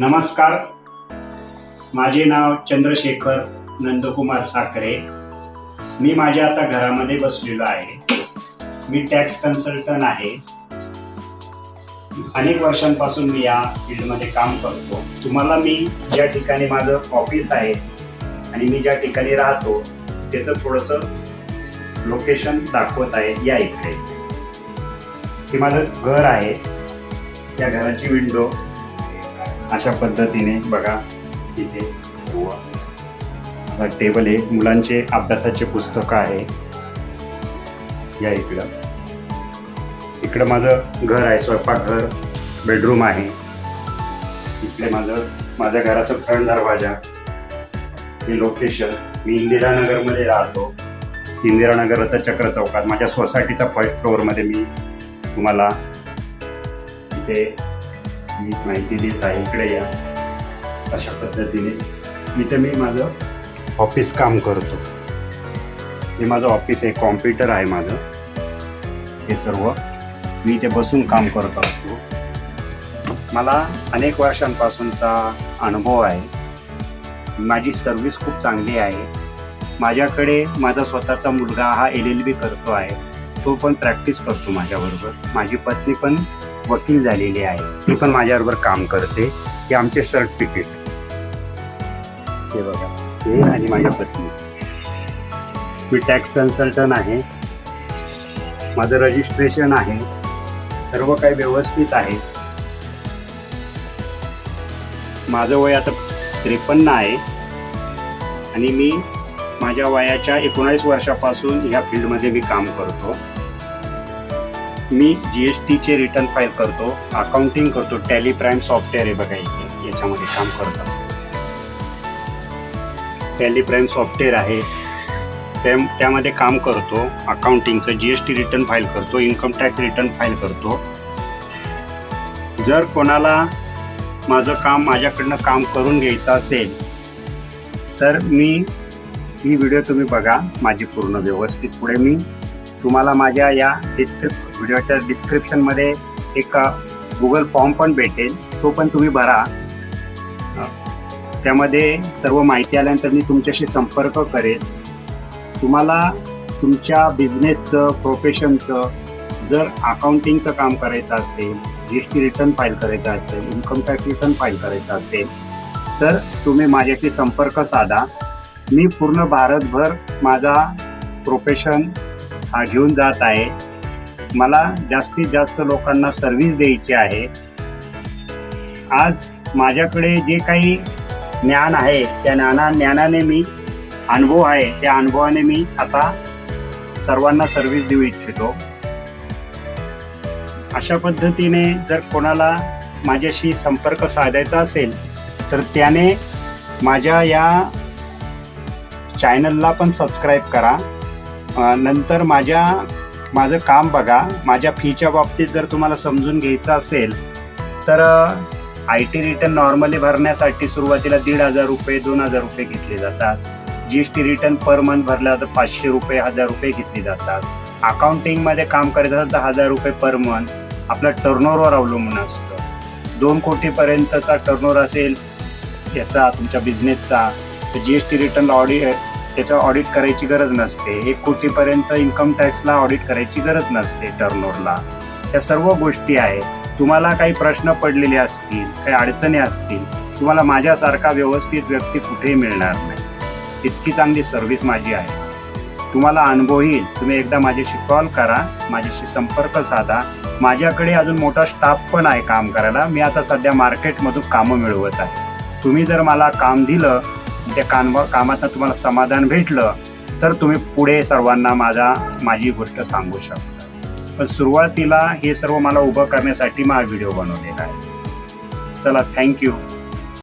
नमस्कार, माझे नाव चंद्रशेखर नंदकुमार साखरे। मी माझ्या आता घरामध्ये बसलेलो आहे। मी टॅक्स कन्सल्टंट आहे। अनेक वर्षांपासून मी या फील्डमध्ये काम करतो। तुम्हाला मी ज्या ठिकाणी माझं ऑफिस आहे आणि मी ज्या ठिकाणी राहतो त्याचं थोडंसं लोकेशन दाखवत आहे। या इकडे हे माझं घर आहे। त्या घराची विंडो अशा पद्धतीने बघा। इथे सर्व टेबल आहे, मुलांचे अभ्यासाचे पुस्तकं आहे। या इकडं माझं घर आहे, स्वयंपाकघर, बेडरूम आहे। इकडे माझ्या घराचं फ्रंट दरवाजा, हे लोकेशन। मी इंदिरानगरमध्ये राहतो। इंदिरानगर चक्र चौकात माझ्या सोसायटीचा फर्स्ट फ्लोअरमध्ये मी तुम्हाला इथे माहिती देत आहे। इकडे या अशा पद्धतीने इथे मी माझं ऑफिस काम करतो। हे माझं ऑफिस आहे, कॉम्प्युटर आहे माझं। हे सर्व मी इथे बसून काम करत असतो। मला अनेक वर्षांपासूनचा अनुभव आहे। माझी सर्व्हिस खूप चांगली आहे। माझ्याकडे माझा स्वतःचा मुलगा हा LLB करतो आहे, तो पण प्रॅक्टिस करतो माझ्याबरोबर। माझी पत्नी पण वकील झालेली आहे, ती पण माझ्याबरोबर काम करते। हे आमचे सर्टिफिकेट हे बघा, हे आणि माझ्या पत्नी। मी टॅक्स कन्सल्टंट आहे। माझं रजिस्ट्रेशन आहे, सर्व काही व्यवस्थित आहे। माझं वय आता 53 आहे आणि मी माझ्या वयाच्या 19 वर्षापासून ह्या फील्डमध्ये मी काम करतो। मी GSTचे रिटर्न फाईल करतो, अकाउंटिंग करतो। टॅली प्राईम सॉफ्टवेअर आहे बघा, इथे याच्यामध्ये काम करत असतो। टॅली प्राईम सॉफ्टवेअर आहे, त्यामध्ये काम करतो। अकाउंटिंगचं GST रिटर्न फाईल करतो, इन्कम टॅक्स रिटर्न फाईल करतो। जर कोणाला माझं काम माझ्याकडनं काम करून घ्यायचं असेल तर ही व्हिडिओ तुम्ही बघा माझी पूर्ण व्यवस्थित। पुढे मी तुम्हाला माझ्या या व्हिडिओच्या डिस्क्रिप्शनमध्ये एक गुगल फॉर्म पण भेटेल, तो पण तुम्ही भरा। त्यामध्ये सर्व माहिती आल्यानंतर मी तुमच्याशी संपर्क करेल। तुम्हाला तुमच्या बिझनेसचं, प्रोफेशनचं जर अकाउंटिंगचं काम करायचं असेल, GST रिटर्न फाईल करायचं असेल, इन्कम टॅक्स रिटर्न फाईल करायचं असेल तर तुम्ही माझ्याशी संपर्क साधा। मी पूर्ण भारतभर माझा प्रोफेशन हा घेऊन जात आहे। मला जास्तीत जास्त लोकांना सर्व्हिस द्यायची आहे। आज माझ्याकडे जे काही ज्ञान आहे त्या ज्ञानाने मी अनुभव आहे, त्या अनुभवाने मी आता सर्वांना सर्व्हिस देऊ इच्छितो। अशा पद्धतीने जर कोणाला माझ्याशी संपर्क साधायचा असेल तर त्याने माझ्या या चॅनलला पण सबस्क्राईब करा। नंतर माझं काम बघा। माझ्या फीच्या बाबतीत जर तुम्हाला समजून घ्यायचं असेल तर IT रिटर्न नॉर्मली भरण्यासाठी सुरुवातीला 1,500 रुपये 2,000 रुपये घेतले जातात। GST रिटर्न पर मंथ भरला तर 500 रुपये 1,000 रुपये घेतले जातात। अकाउंटिंगमध्ये काम करायचं असेल तर 1,000 रुपये पर मंथ। आपलं टर्नओव्हरवर अवलंबून असतं। 2 कोटीपर्यंतचा टर्नओव्हर असेल याचा तुमच्या बिझनेसचा तर GST रिटर्न त्याचं ऑडिट करायची गरज नसते। 1 कोटीपर्यंत इन्कम टॅक्सला ऑडिट करायची गरज नसते टर्नओव्हरला। या सर्व गोष्टी आहेत। तुम्हाला काही प्रश्न पडलेले असतील, काही अडचणी असतील, तुम्हाला माझ्यासारखा व्यवस्थित व्यक्ती कुठेही मिळणार नाही। इतकी चांगली सर्व्हिस माझी आहे। तुम्हाला अनुभव येईल। तुम्ही एकदा माझ्याशी कॉल करा, माझ्याशी संपर्क साधा। माझ्याकडे अजून मोठा स्टाफ पण आहे काम करायला। मी आता सध्या मार्केटमधून कामं मिळवत आहे। तुम्ही जर मला काम दिलं, त्या कामात तुम्हाला समाधान भेटलं तर तुम्ही पुढे सर्वांना माझी गोष्ट सांगू शकता। पण सुरुवातीला हे सर्व मला उभं करण्यासाठी हा व्हिडिओ बनवलेला आहे। चला, थँक्यू।